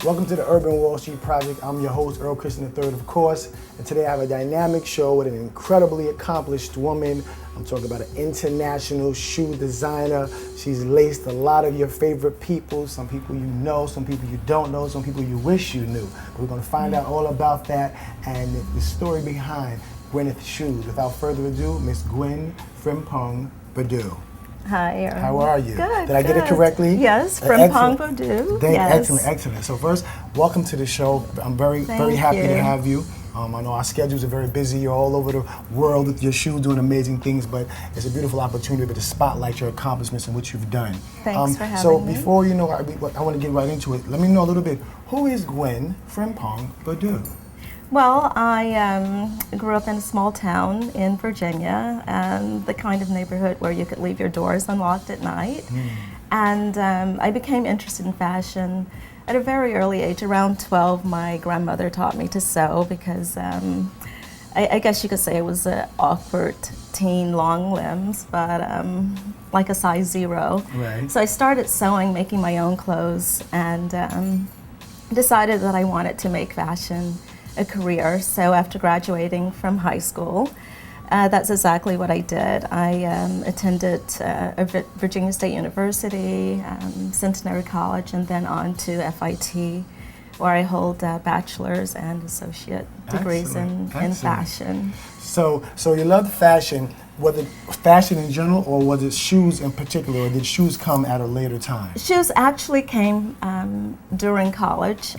Welcome to the Urban Wall Street Project. I'm your host, Earl Christian III, of course. And today I have a dynamic show with an incredibly accomplished woman. I'm talking about an international shoe designer. She's laced a lot of your favorite people. Some people you know, some people you don't know, some people you wish you knew. But we're going to find out all about that and the story behind Gwyneth Shoes. Without further ado, Miss Gwen Frempong Boadu. Hi, Aaron. How are you? Good. Did I get it correctly? Yes, Frempong Boadu. Yes. Excellent. So first, welcome to the show. I'm very happy to have you. I know our schedules are very busy. You're all over the world with your shoes doing amazing things, but it's a beautiful opportunity to spotlight your accomplishments and what you've done. Thanks for having me. So before I want to get right into it, let me know a little bit. Who is Gwen Frempong Boadu? Well, I grew up in a small town in Virginia, and the kind of neighborhood where you could leave your doors unlocked at night. And I became interested in fashion at a very early age. Around 12, my grandmother taught me to sew because I guess you could say I was an awkward teen, long limbs, but like a size 0. Right. So I started sewing, making my own clothes, and decided that I wanted to make fashion a career. So after graduating from high school, that's exactly what I did. I attended Virginia State University, Centenary College, and then on to FIT, where I hold bachelor's and associate degrees in fashion. So you loved fashion. Was it fashion in general, or was it shoes in particular, or did shoes come at a later time? Shoes actually came during college.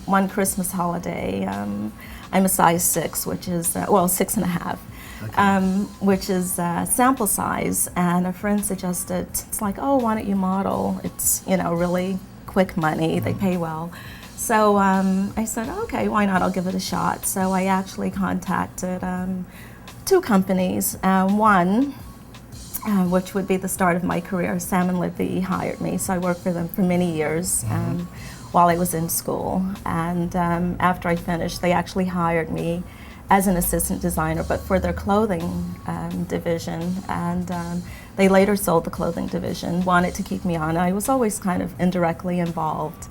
One Christmas holiday, I'm a size 6, which is, 6.5. Okay. Which is sample size, and a friend suggested, it's like, oh, why don't you model? It's, really quick money, they pay well. So I said, okay, why not, I'll give it a shot. So I actually contacted 2 companies. One, which would be the start of my career, Sam & Libby hired me, so I worked for them for many years while I was in school. And after I finished, they actually hired me as an assistant designer, but for their clothing division. And they later sold the clothing division, wanted to keep me on. I was always kind of indirectly involved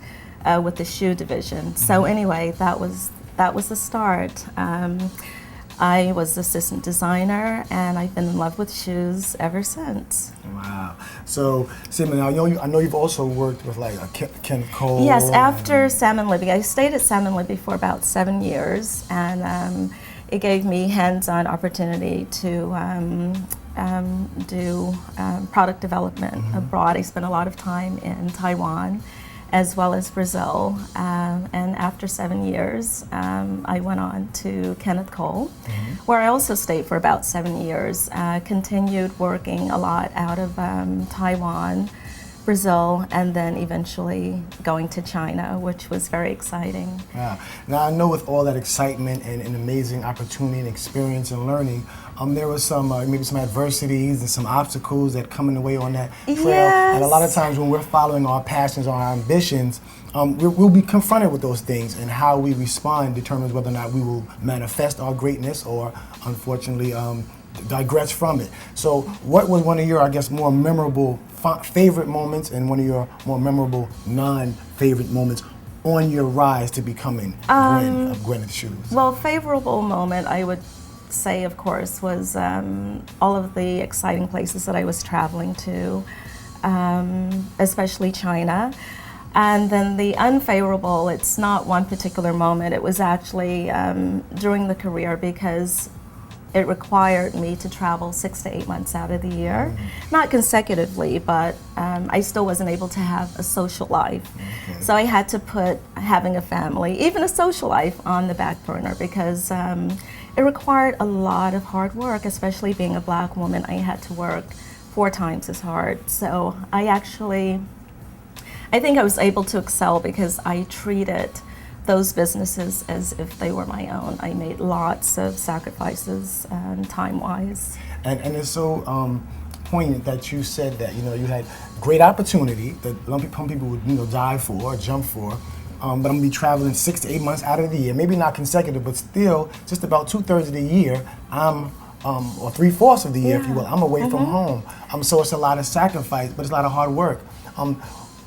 with the shoe division. So anyway, that was the start. I was assistant designer, and I've been in love with shoes ever since. Wow. So, Simon, I know you've also worked with like Ken Cole. Yes, after Sam & Libby. I stayed at Sam & Libby for about 7 years, and it gave me hands-on opportunity to do product development abroad. I spent a lot of time in Taiwan as well as Brazil, and after 7 years, I went on to Kenneth Cole, where I also stayed for about 7 years. Continued working a lot out of Taiwan, Brazil, and then eventually going to China, which was very exciting. Yeah. Now I know with all that excitement and amazing opportunity and experience and learning, there was some maybe some adversities and some obstacles that come in the way on that trail. Yes. And a lot of times when we're following our passions or our ambitions, we'll be confronted with those things, and how we respond determines whether or not we will manifest our greatness or, unfortunately, digress from it. So what was one of your, I guess, more memorable favorite moments, and one of your more memorable non-favorite moments on your rise to becoming Gwen of Gwyneth Shoes? Well, favorable moment, I would say, of course, was all of the exciting places that I was traveling to, especially China. And then the unfavorable, it's not one particular moment, it was actually during the career, because it required me to travel 6 to 8 months out of the year. Not consecutively, but I still wasn't able to have a social life. Okay. So I had to put having a family, even a social life, on the back burner, because it required a lot of hard work, especially being a Black woman. I had to work 4 times as hard. So I think I was able to excel because I treated those businesses as if they were my own. I made lots of sacrifices time-wise. And it's so poignant that you said that, you had great opportunity that some people would die for or jump for, but I'm gonna be traveling 6 to 8 months out of the year, maybe not consecutive, but still just about 2/3 of the year, or 3/4 of the year, if you will, I'm away from home. So it's a lot of sacrifice, but it's a lot of hard work.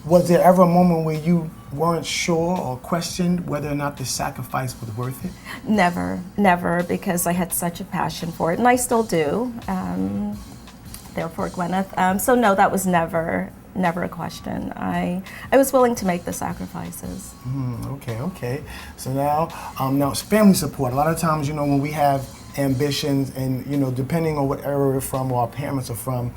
Was there ever a moment where you weren't sure or questioned whether or not the sacrifice was worth it? Never, because I had such a passion for it, and I still do. Therefore, Gwyneth. So no, that was never a question. I was willing to make the sacrifices. Okay. So now it's family support. A lot of times, when we have ambitions and, depending on what era we're from or our parents are from,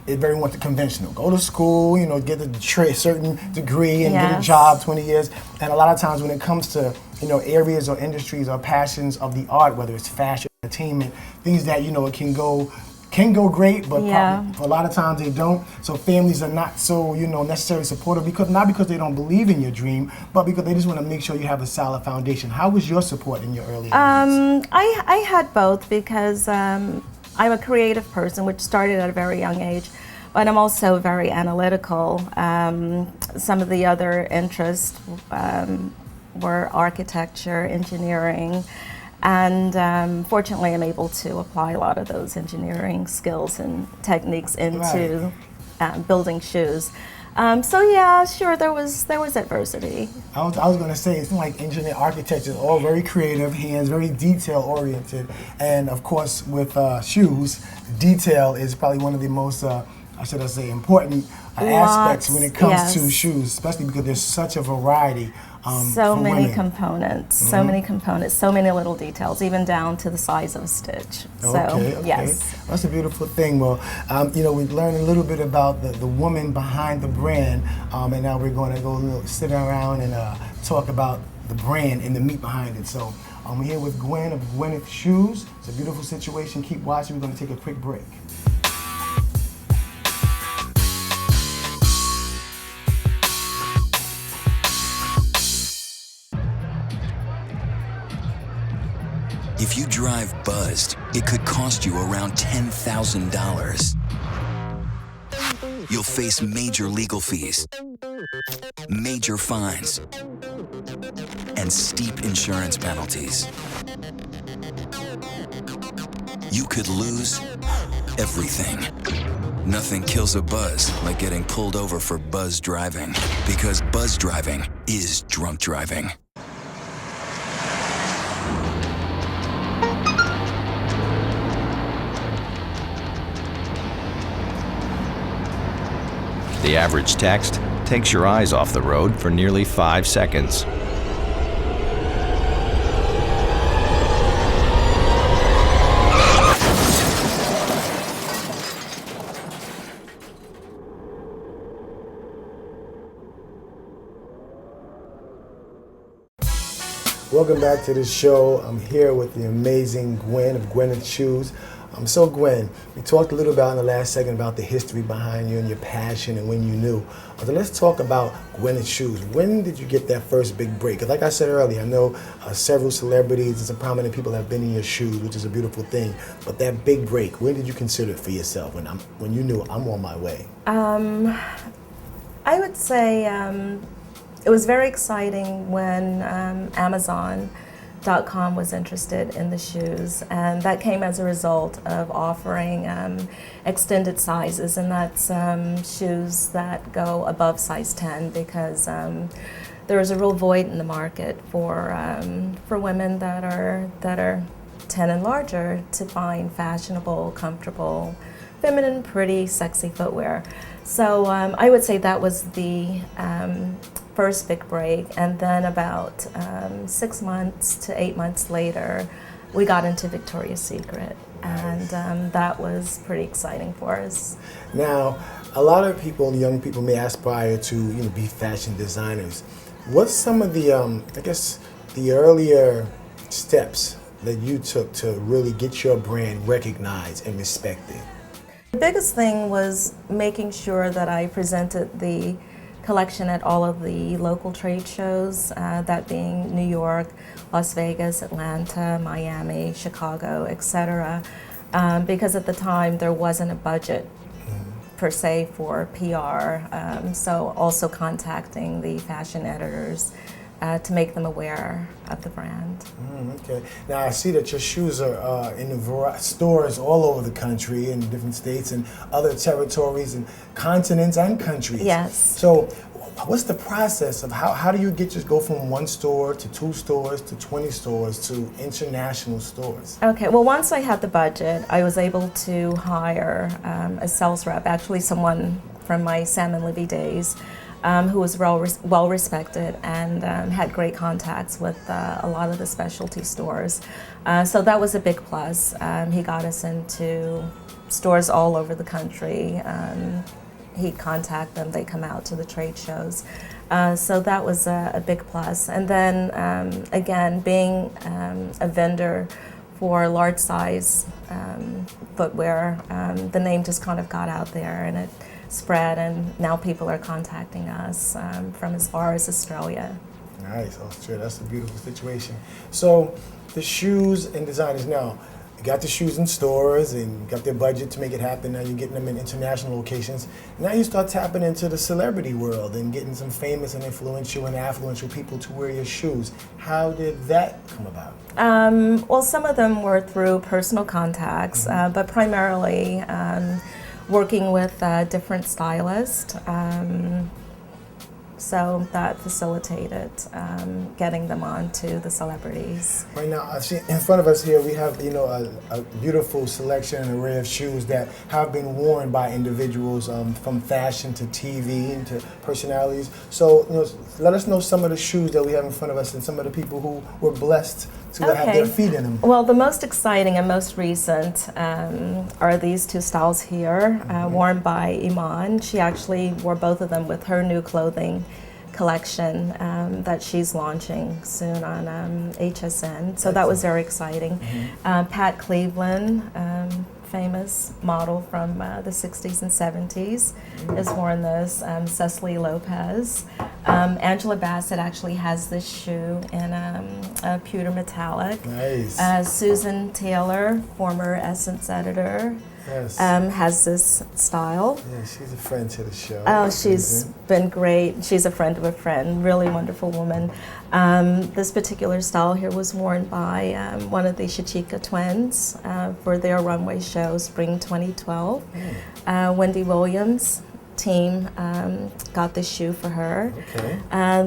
it's very much conventional. Go to school, get a certain degree and get a job, 20 years. And a lot of times when it comes to, areas or industries or passions of the art, whether it's fashion, entertainment, things that, it can go great, but a lot of times they don't. So families are not so, necessarily supportive, not because they don't believe in your dream, but because they just want to make sure you have a solid foundation. How was your support in your early years? I had both, because I'm a creative person, which started at a very young age, but I'm also very analytical. Some of the other interests were architecture, engineering, and fortunately I'm able to apply a lot of those engineering skills and techniques into building shoes. So yeah, sure, there was adversity. I was going to say, it's like engineering, architecture is all very creative, hands, very detail oriented, and of course with shoes, detail is probably one of the most, important aspects when it comes to shoes, especially because there's such a variety. So many women. components, so many little details, even down to the size of a stitch. Okay. Yes. That's a beautiful thing. Well, we've learned a little bit about the woman behind the brand, and now we're going to go sit around and talk about the brand and the meat behind it. So we're here with Gwen of Gwyneth Shoes. It's a beautiful situation. Keep watching. We're going to take a quick break. If you drive buzzed, it could cost you around $10,000. You'll face major legal fees, major fines, and steep insurance penalties. You could lose everything. Nothing kills a buzz like getting pulled over for buzz driving, because buzz driving is drunk driving. The average text takes your eyes off the road for nearly 5 seconds. Welcome back to the show. I'm here with the amazing Gwen of Gwyneth Shoes. So Gwen, we talked a little about in the last segment about the history behind you and your passion and when you knew. So let's talk about Gwyneth Shoes. When did you get that first big break? Because like I said earlier, I know several celebrities and some prominent people have been in your shoes, which is a beautiful thing. But that big break, when did you consider it for yourself? When you knew I'm on my way? I would say it was very exciting when Amazon.com was interested in the shoes, and that came as a result of offering extended sizes, and that's shoes that go above size 10, because there is a real void in the market for women that are 10 and larger to find fashionable, comfortable, feminine, pretty, sexy footwear. So I would say that was the first big break, and then about 6 months to 8 months later, we got into Victoria's Secret, and that was pretty exciting for us. Now, a lot of people, young people, may aspire to be fashion designers. What's some of the, the earlier steps that you took to really get your brand recognized and respected? The biggest thing was making sure that I presented the collection at all of the local trade shows, that being New York, Las Vegas, Atlanta, Miami, Chicago, etc. Because at the time there wasn't a budget per se for PR, so also contacting the fashion editors to make them aware of the brand. Okay. Now I see that your shoes are in the stores all over the country, in different states and other territories and continents and countries. Yes. So what's the process of how do you just go from one store to 2 stores to 20 stores to international stores? Okay, well, once I had the budget, I was able to hire a sales rep, actually someone from my Sam and Libby days, who was well respected and had great contacts with a lot of the specialty stores. So that was a big plus. He got us into stores all over the country. He'd contact them, they come out to the trade shows. So that was a big plus. And then again, being a vendor for large size footwear, the name just kind of got out there and it spread, and now people are contacting us from as far as Australia. Nice, Australia, that's a beautiful situation. So the shoes and designers now, you got the shoes in stores and got their budget to make it happen. Now you're getting them in international locations. Now you start tapping into the celebrity world and getting some famous and influential and affluential people to wear your shoes. How did that come about? Well, some of them were through personal contacts, but primarily working with different stylists. So that facilitated getting them on to the celebrities. Right now, I see in front of us here, we have a beautiful selection and array of shoes that have been worn by individuals from fashion to TV and to personalities. So let us know some of the shoes that we have in front of us and some of the people who were blessed to have their feet in them. Well, the most exciting and most recent are these 2 styles here, worn by Iman. She actually wore both of them with her new clothing collection that she's launching soon on HSN. So that was very exciting. Pat Cleveland, famous model from the 60s and 70s, has worn this. Cecily Lopez. Angela Bassett actually has this shoe in a pewter metallic. Nice. Susan Taylor, former Essence editor, has this style. Yeah, she's a friend to the show. Oh, she's been great. She's a friend of a friend, really wonderful woman. This particular style here was worn by one of the Shachika twins for their runway show, Spring 2012. Wendy Williams' team got this shoe for her. Okay.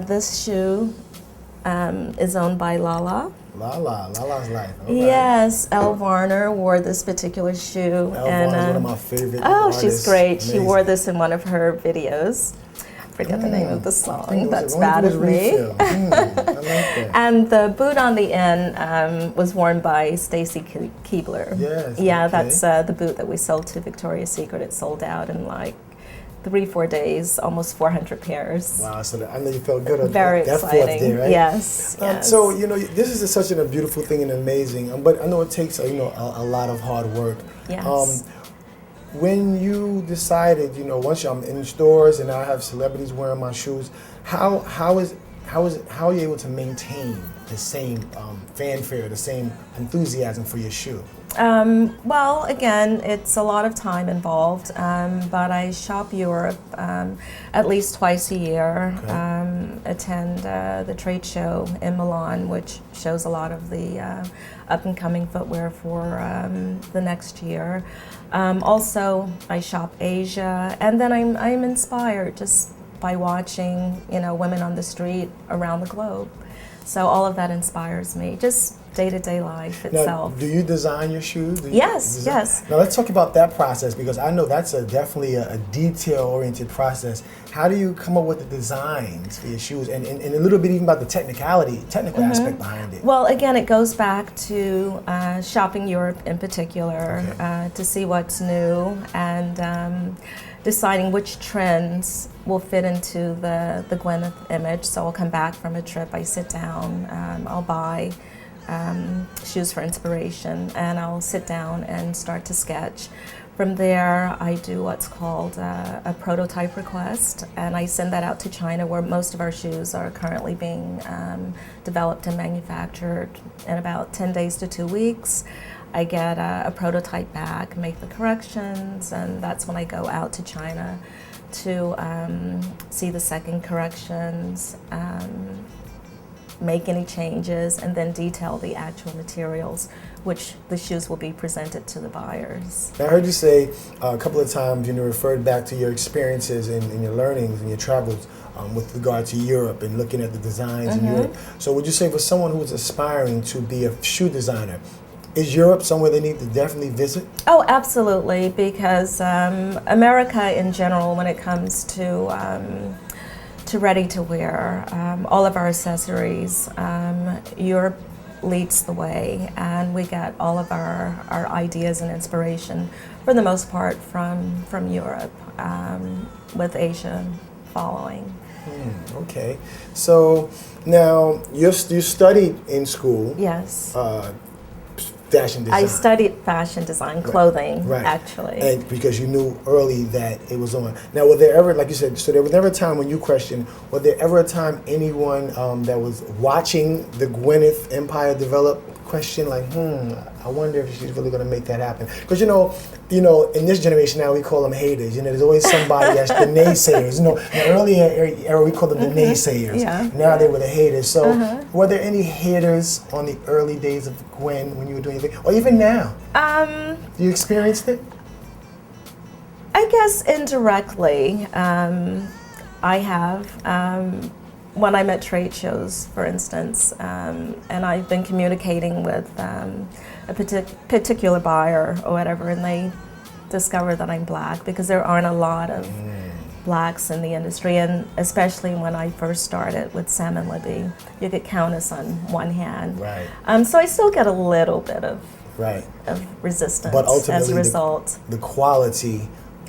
This shoe is owned by Lala's Life. Okay. Yes, Elle Varner wore this particular shoe. Elle Varner is one of my favorite Oh, artists. she's great. Amazing. She wore this in one of her videos. I forget the name of the song. That's bad of me. I like that. And the boot on the end was worn by Stacy Keebler. Yes. Yeah, okay. that's the boot that we sold to Victoria's Secret. It sold out in like 3-4 days, almost 400 pairs. Wow, so I know you felt good about Very that exciting. There, right? Yes, yes. So this is such a beautiful thing and amazing, but I know it takes a lot of hard work. Yes. When you decided, once I'm in stores and I have celebrities wearing my shoes, how are you able to maintain the same fanfare, the same enthusiasm for your shoe? Well, again, it's a lot of time involved, but I shop Europe at least twice a year, attend the trade show in Milan, which shows a lot of the up-and-coming footwear for the next year. Also, I shop Asia, and then I'm inspired just by watching, women on the street around the globe. So all of that inspires me, just day-to-day life itself. Now, do you design your shoes? Yes, yes. Now let's talk about that process, because I know that's definitely a detail-oriented process. How do you come up with the designs for your shoes, and a little bit even about the technical aspect behind it? Well, again, it goes back to shopping Europe in particular, to see what's new and deciding which trends will fit into the Gwyneth image. So I'll come back from a trip, I sit down, I'll buy shoes for inspiration, and I'll sit down and start to sketch. From there, I do what's called a prototype request, and I send that out to China, where most of our shoes are currently being developed and manufactured in about 10 days to 2 weeks. I get a prototype back, make the corrections, and that's when I go out to China to see the second corrections, make any changes, and then detail the actual materials, which the shoes will be presented to the buyers. I heard you say a couple of times, referred back to your experiences and your learnings and your travels with regard to Europe and looking at the designs in Europe. So would you say for someone who is aspiring to be a shoe designer, is Europe somewhere they need to definitely visit? Oh, absolutely, because America in general, when it comes to ready to wear, all of our accessories, Europe leads the way, and we get all of our ideas and inspiration for the most part from Europe, with Asia following. Okay, so now you studied in school. Yes. Fashion design. I studied fashion design, clothing, right. actually. And because you knew early that it was on. Now, was there ever, like you said, so there was never a time when you questioned, was there ever a time anyone that was watching the Gwyneth empire develop questioned, like, I wonder if she's really going to make that happen? Because, in this generation now, we call them haters. There's always somebody that's the naysayers. In the earlier era, we called them the naysayers. Yeah. Now they were the haters. So were there any haters on the early days of Gwen when you were doing your thing? Or even now? You experienced it? I guess indirectly, I have. When I'm at trade shows, for instance, and I've been communicating with a particular buyer or whatever, and they discover that I'm Black, because there aren't a lot of Blacks in the industry, and especially when I first started with Sam and Libby, you could count us on one hand. Right. So I still get a little bit of resistance, but ultimately, as a result. The quality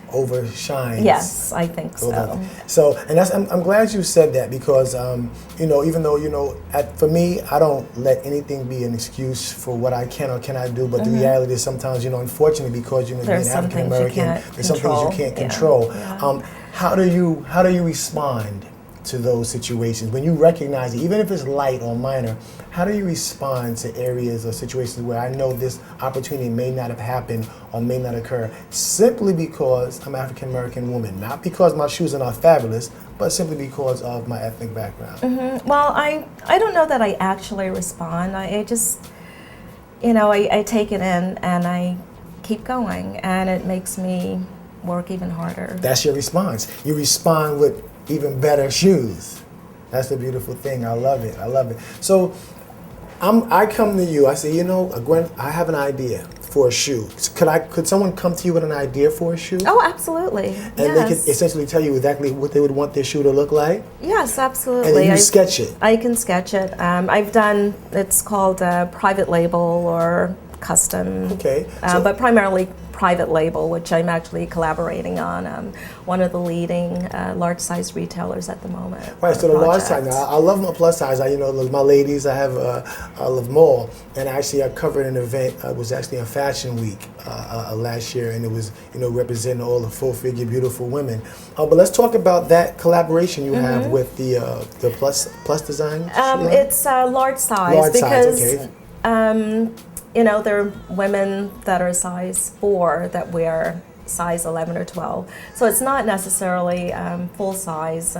overshines. Yes, I think so. So, and I'm glad you said that, because even though for me, I don't let anything be an excuse for what I can or cannot do. But the reality is sometimes, unfortunately, because being African American, there's some things you can't control. Yeah. How do you respond to those situations when you recognize it, even if it's light or minor? How do you respond to areas or situations where I know this opportunity may not have happened or may not occur simply because I'm an African American woman, not because my shoes are not fabulous, but simply because of my ethnic background? Well, I don't know that I actually respond. I just, I take it in and I keep going, and it makes me work even harder. That's your response. You respond with even better shoes. That's the beautiful thing. I love it. I love it. So I come to you. I say, Gwen, I have an idea for a shoe. Could someone come to you with an idea for a shoe? Oh, absolutely. And they could essentially tell you exactly what they would want their shoe to look like? Yes, absolutely. And then you sketch it? I can sketch it. I've done, it's called private label or custom. Okay. But primarily private label, which I'm actually collaborating on one of the leading large size retailers at the moment. Right, so the large size, I love my plus size. My ladies, I love them all. And actually I covered an event, it was actually a fashion week last year, and it was, representing all the full figure beautiful women. But let's talk about that collaboration you have with the plus design. It's large size. Large because, size, okay. There are women that are size 4 that wear size 11 or 12. So it's not necessarily full size.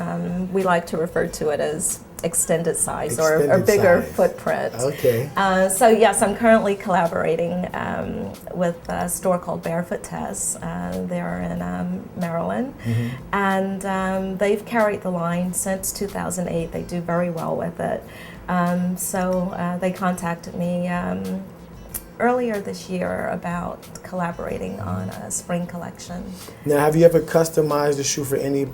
We like to refer to it as extended size or bigger footprint. Okay. So yes, I'm currently collaborating with a store called Barefoot Tess. They're in Maryland. And they've carried the line since 2008. They do very well with it. So they contacted me earlier this year about collaborating on a spring collection. Now, have you ever customized a shoe for any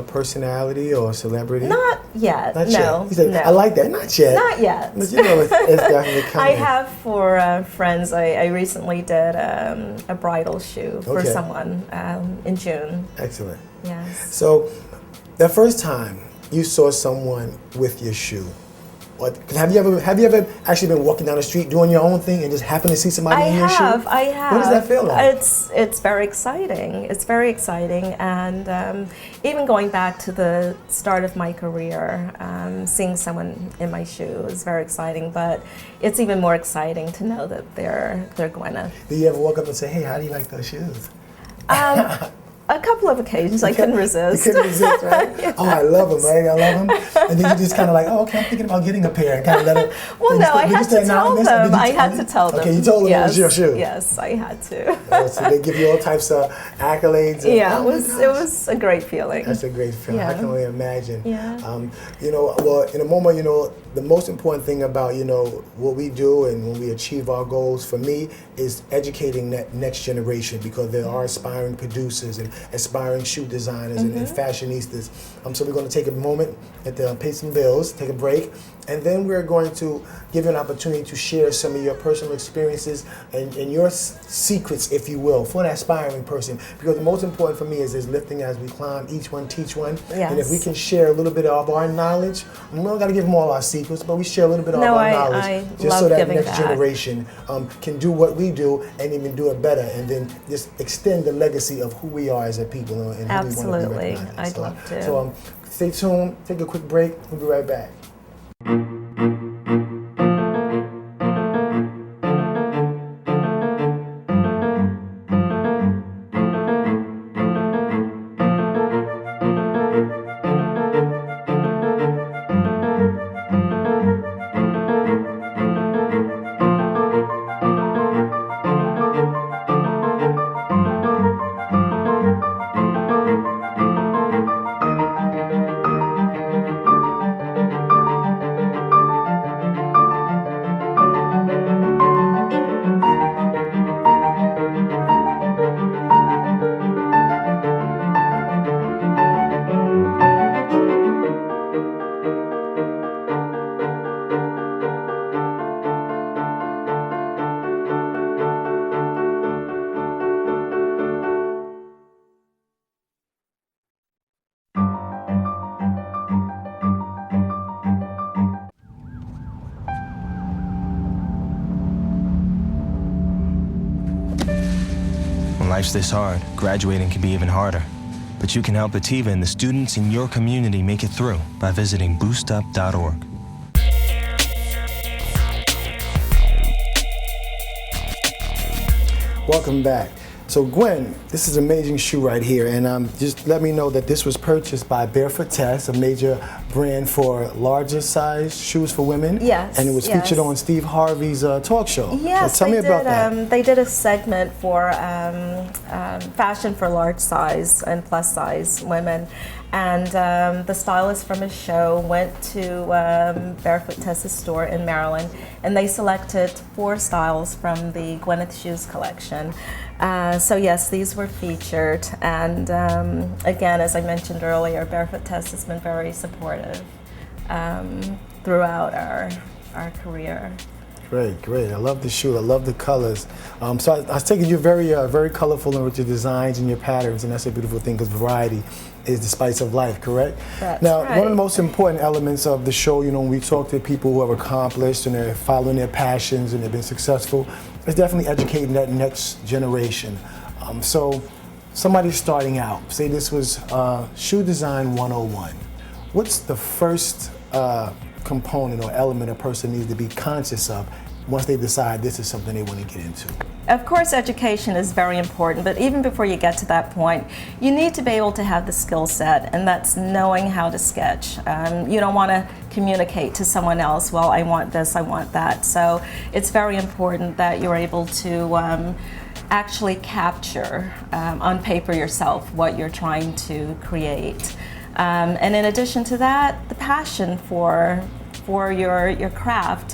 personality or celebrity? Not yet. Not no. Yet. He said, no. I like that. Not yet. Not yet. But it's definitely coming. I have for friends. I recently did a bridal shoe for someone in June. Excellent. Yes. So, the first time you saw someone with your shoe, have you ever actually been walking down the street doing your own thing and just happened to see somebody in your shoe? I have. What does that feel like? It's very exciting. It's very exciting, and even going back to the start of my career, seeing someone in my shoe is very exciting. But it's even more exciting to know that they're Gwyneth. Do you ever walk up and say, "Hey, how do you like those shoes?" A couple of occasions I couldn't resist. You couldn't resist, right? Yeah. Oh, I love them, right? I love them. And then you just kind of like, oh, okay, I'm thinking about getting a pair. And kind of let them. Well, no, I had to tell them. I had to tell them. Okay, you told them it was your shoe. Yes, I had to. So they give you all types of accolades. And, yeah, it was a great feeling. That's a great feeling. Yeah. I can only imagine. Yeah. Well, in a moment, the most important thing about, what we do and when we achieve our goals, for me, is educating that next generation, because there are aspiring producers and aspiring shoe designers and fashionistas. So we're going to take a moment pay some bills, take a break, and then we're going to give you an opportunity to share some of your personal experiences and your secrets, if you will, for an aspiring person. Because the most important for me is lifting as we climb, each one teach one. Yes. And if we can share a little bit of our knowledge, we don't got to give them all our secrets, but we share a little bit of our knowledge, just so that next generation can do what we do and even do it better, and then just extend the legacy of who we are as a people and who we want to be recognized. I'd love to. So stay tuned, take a quick break, we'll be right back. When life's this hard, graduating can be even harder. But you can help Ativa and the students in your community make it through by visiting boostup.org. Welcome back. So Gwen, this is an amazing shoe right here, and just let me know that this was purchased by Barefoot Tess, a major brand for larger size shoes for women. Yes. And it was featured on Steve Harvey's talk show. Yes, so tell me about that. They did a segment for fashion for large size and plus size women. And the stylist from his show went to Barefoot Tess's store in Maryland, and they selected 4 styles from the Gwyneth Shoes collection. So yes, these were featured, and again, as I mentioned earlier, Barefoot Tess has been very supportive throughout our career. Great, great. I love the shoe. I love the colors. So I was taking you very colorful and with your designs and your patterns, and that's a beautiful thing, because variety is the spice of life, correct? That's now, right. One of the most important elements of the show, when we talk to people who have accomplished and they're following their passions and they've been successful, is definitely educating that next generation. So somebody starting out, say this was Shoe Design 101. What's the first component or element a person needs to be conscious of once they decide this is something they want to get into? Of course, education is very important, but even before you get to that point, you need to be able to have the skill set, and that's knowing how to sketch. You don't want to communicate to someone else, well, I want this, I want that. So it's very important that you're able to actually capture on paper yourself what you're trying to create. And in addition to that, the passion for your craft.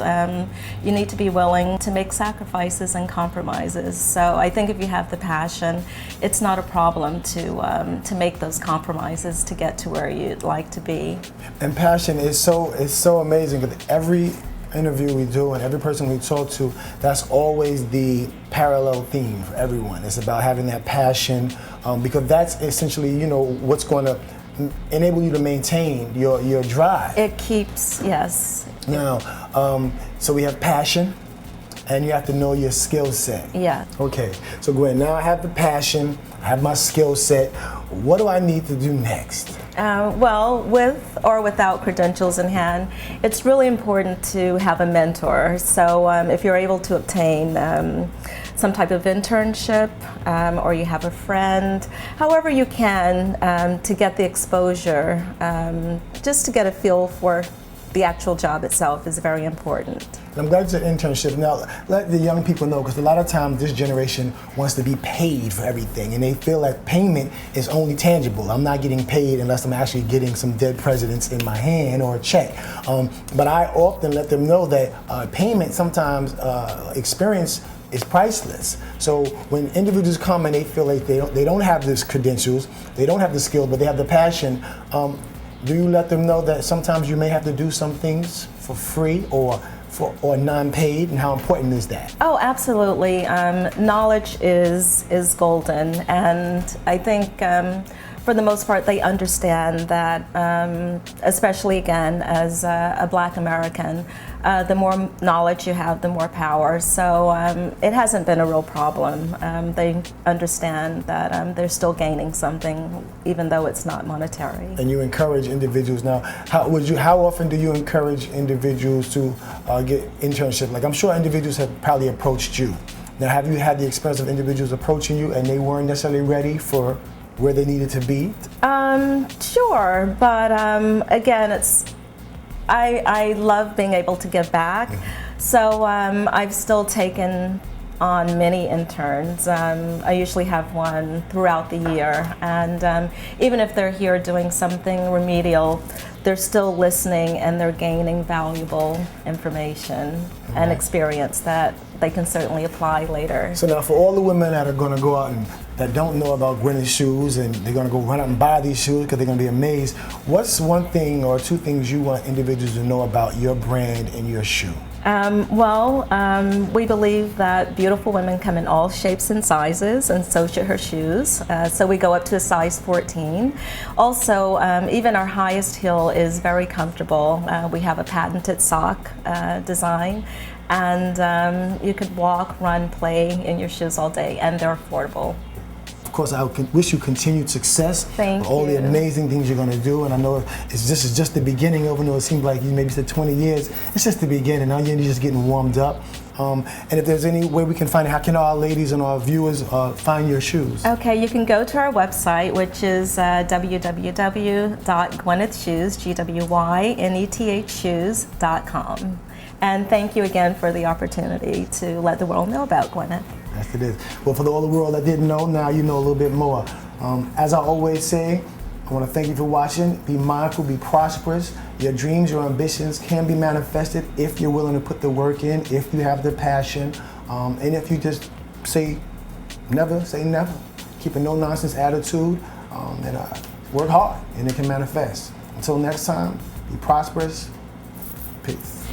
You need to be willing to make sacrifices and compromises. So I think if you have the passion, it's not a problem to make those compromises to get to where you'd like to be. And passion is so amazing, because every interview we do and every person we talk to, that's always the parallel theme for everyone. It's about having that passion, because that's essentially, what's going to enable you to maintain your drive. It keeps, yes. Now, so we have passion, and you have to know your skill set. Yeah. Okay, so Gwen, now I have the passion, I have my skill set. What do I need to do next? Well, with or without credentials in hand, it's really important to have a mentor. So if you're able to obtain some type of internship, or you have a friend, however you can, to get the exposure, just to get a feel for the actual job itself is very important. I'm glad you said internship. Now, let the young people know, because a lot of times this generation wants to be paid for everything, and they feel like payment is only tangible. I'm not getting paid unless I'm actually getting some dead presidents in my hand or a check. But I often let them know that payment sometimes, experience is priceless. So when individuals come and they feel like they don't have these credentials, they don't have the skill, but they have the passion, do you let them know that sometimes you may have to do some things for free or non-paid, and how important is that? Oh, absolutely. Knowledge is golden, and I think for the most part they understand that, especially again as a Black American, the more knowledge you have, the more power. So it hasn't been a real problem. They understand that they're still gaining something, even though it's not monetary. And you encourage individuals now. How often do you encourage individuals to get internship? Like, I'm sure individuals have probably approached you. Now, have you had the experience of individuals approaching you and they weren't necessarily ready for where they needed to be? Sure, but again, I love being able to give back. So I've still taken on many interns. I usually have one throughout the year, and even if they're here doing something remedial, they're still listening and they're gaining valuable information and experience that they can certainly apply later. So now, for all the women that are going to go out and that don't know about Gwyneth Shoes, and they're going to go run out and buy these shoes because they're going to be amazed, what's one thing or two things you want individuals to know about your brand and your shoe? We believe that beautiful women come in all shapes and sizes, and so should her shoes. So we go up to a size 14. Also, even our highest heel is very comfortable. We have a patented sock design, and you could walk, run, play in your shoes all day, and they're affordable. Of course, I wish you continued success. Thank all you. the amazing things you're going to do, and I know this is just the beginning. Even though it seems like you maybe said 20 years, it's just the beginning. Now you're just getting warmed up. And if there's any way we can find it, how can our ladies and our viewers find your shoes? Okay, you can go to our website, which is www.gwynethshoes.com. And thank you again for the opportunity to let the world know about Gwyneth. Yes, it is. Well, for all the world that didn't know, now you know a little bit more. As I always say, I want to thank you for watching. Be mindful, be prosperous. Your dreams, your ambitions can be manifested if you're willing to put the work in, if you have the passion, and if you just say never, say never. Keep a no-nonsense attitude, and work hard, and it can manifest. Until next time, be prosperous. Peace.